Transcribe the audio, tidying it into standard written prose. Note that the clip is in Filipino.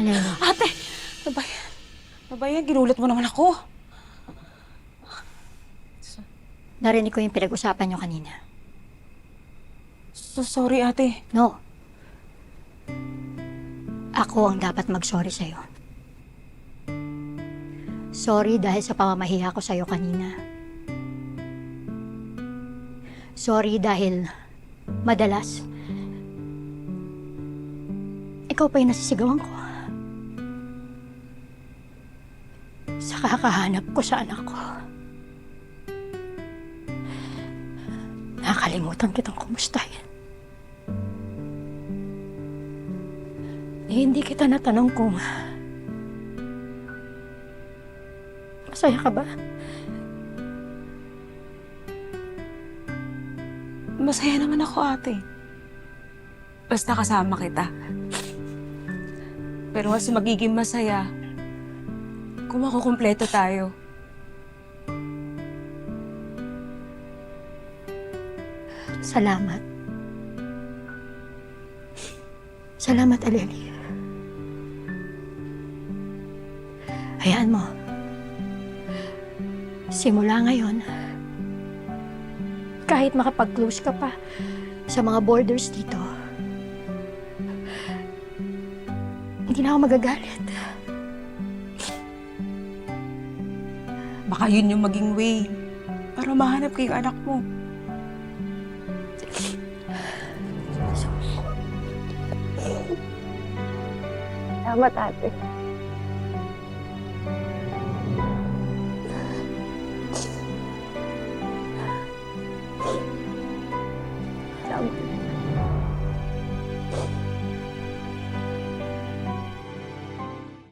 Aleli, Ate! Ano ba yan? Ano ba yan? Ginulat mo naman ako. narinig ko yung pinag-usapan niyo kanina. So sorry, ate. No. Ako ang dapat mag-sorry sa'yo. Sorry dahil sa pamamahiya ko sa'yo kanina. Sorry dahil madalas ikaw pa yung nasisigawan ko. Sa kakahanap ko sa anak ko. Nakalimutan kitang kumustahin. Hindi kita natanong kung masaya ka ba? Masaya naman ako, ate. Basta kasama kita. Pero mas magiging masaya kung makukumpleto tayo. Salamat. Salamat, Aleli. Hayaan mo. Simula ngayon, kahit makapag-close ka pa sa mga borders dito, hindi na ako magagalit. Baka yun yung maging way para mahanap ko yung anak mo. Salamat, ate.